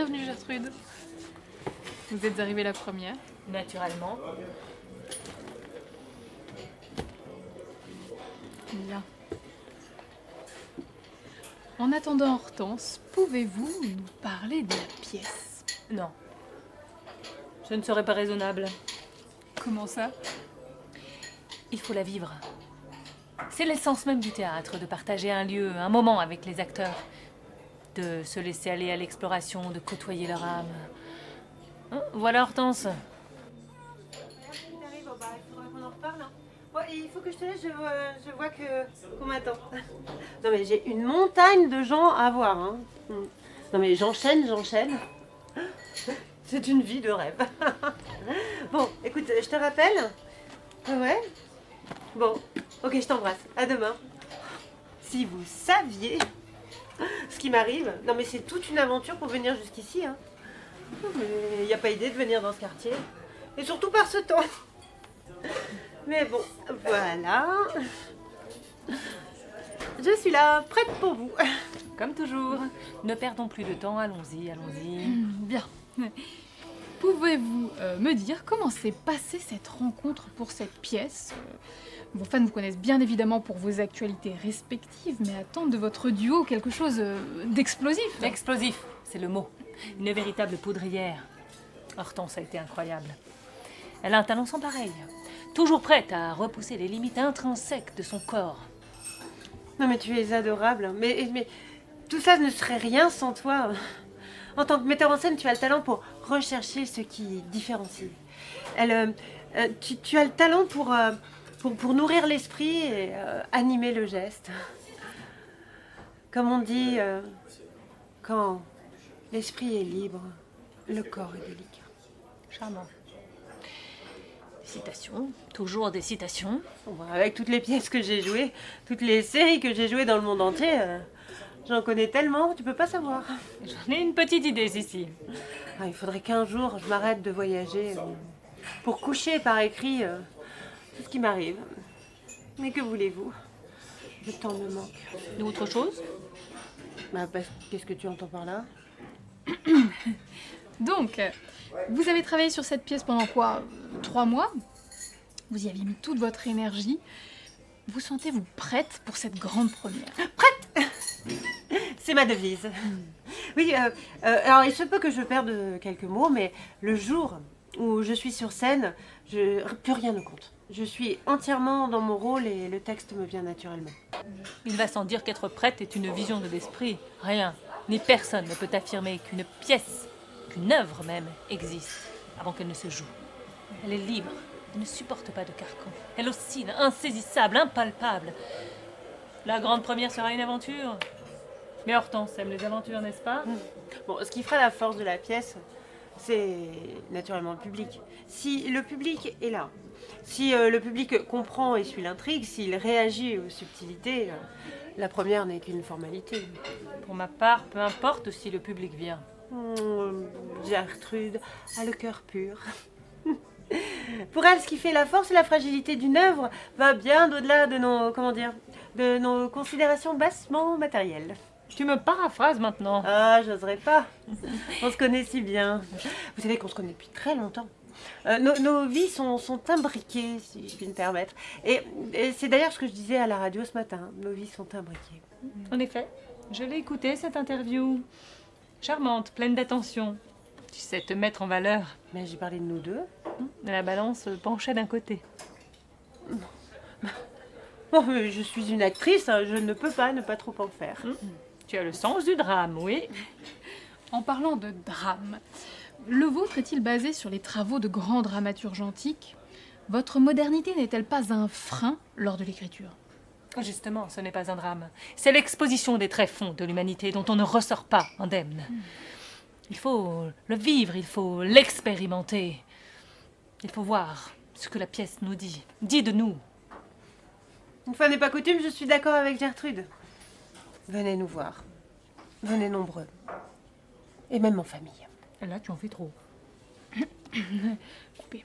Bienvenue Gertrude. Vous êtes arrivée la première. Naturellement. Bien. En attendant Hortense, pouvez-vous nous parler de la pièce? Non. Ce ne serait pas raisonnable. Comment ça? Il faut la vivre. C'est l'essence même du théâtre, de partager un lieu, un moment avec les acteurs. De se laisser aller à l'exploration, de côtoyer leur âme. Hein, voilà Hortense. Il faudra qu'on en reparle. Bon, il faut que je te laisse, je vois qu'on m'attend. Non mais j'ai une montagne de gens à voir. Hein. Non mais j'enchaîne. C'est une vie de rêve. Bon, écoute, je te rappelle. Ouais. Bon, ok, je t'embrasse. À demain. Si vous saviez ce qui m'arrive. Non mais c'est toute une aventure pour venir jusqu'ici. Hein. Il n'y a pas idée de venir dans ce quartier. Et surtout par ce temps. Mais bon, voilà. Je suis là, prête pour vous. Comme toujours. Ne perdons plus de temps, allons-y. Bien. Pouvez-vous me dire comment s'est passée cette rencontre pour cette pièce? Vos fans vous connaissent bien évidemment pour vos actualités respectives, mais attendent de votre duo quelque chose d'explosif. Explosif, c'est le mot. Une véritable poudrière. Hortense a été incroyable. Elle a un talent sans pareil. Toujours prête à repousser les limites intrinsèques de son corps. Non mais tu es adorable. Mais tout ça ne serait rien sans toi. En tant que metteur en scène, tu as le talent pour rechercher ce qui différencie. Tu as le talent pour nourrir l'esprit et animer le geste. Comme on dit, quand l'esprit est libre, le corps est délicat. Charmant. Citations, toujours des citations. Bon, avec toutes les pièces que j'ai jouées, toutes les séries que j'ai jouées dans le monde entier, j'en connais tellement, tu peux pas savoir. J'en ai une petite idée, ici. Ah, il faudrait qu'un jour je m'arrête de voyager pour coucher par écrit tout ce qui m'arrive. Mais que voulez-vous? Le temps me manque. Et autre chose? Qu'est-ce que tu entends par là? Donc, vous avez travaillé sur cette pièce pendant quoi? 3 mois? Vous y aviez mis toute votre énergie. Vous sentez-vous prête pour cette grande première? C'est ma devise. Oui, alors il se peut que je perde quelques mots, mais le jour où je suis sur scène, plus rien ne compte. Je suis entièrement dans mon rôle et le texte me vient naturellement. Il va sans dire qu'être prête est une vision de l'esprit. Rien, ni personne ne peut affirmer qu'une pièce, qu'une œuvre même, existe avant qu'elle ne se joue. Elle est libre, elle ne supporte pas de carcan. Elle oscille, insaisissable, impalpable. La grande première sera une aventure. Mais Hortense aime les aventures, n'est-ce pas? Bon, ce qui fera la force de la pièce, c'est naturellement le public. Si le public est là, si le public comprend et suit l'intrigue, s'il réagit aux subtilités, la première n'est qu'une formalité. Pour ma part, peu importe si le public vient. Gertrude a le cœur pur. Pour elle, ce qui fait la force et la fragilité d'une œuvre va bien au-delà de de nos considérations bassement matérielles. Tu me paraphrases maintenant. Ah, j'oserais pas. On se connaît si bien. Vous savez qu'on se connaît depuis très longtemps. Nos vies sont imbriquées, si je puis me permettre. Et c'est d'ailleurs ce que je disais à la radio ce matin. Nos vies sont imbriquées. En effet, je l'ai écoutée, cette interview. Charmante, pleine d'attention. Tu sais te mettre en valeur. Mais j'ai parlé de nous deux. La balance penchait d'un côté. Bon, mais je suis une actrice, hein, je ne peux pas ne pas trop en faire. Tu as le sens du drame, oui. En parlant de drame, le vôtre est-il basé sur les travaux de grands dramaturges antiques? Votre modernité n'est-elle pas un frein lors de l'écriture? Justement, ce n'est pas un drame. C'est l'exposition des tréfonds de l'humanité dont on ne ressort pas indemne. Il faut le vivre, il faut l'expérimenter. Il faut voir ce que la pièce nous dit de nous. Une fois n'est pas coutume, je suis d'accord avec Gertrude. Venez nous voir. Venez nombreux. Et même en famille. Là, tu en fais trop. Coupé.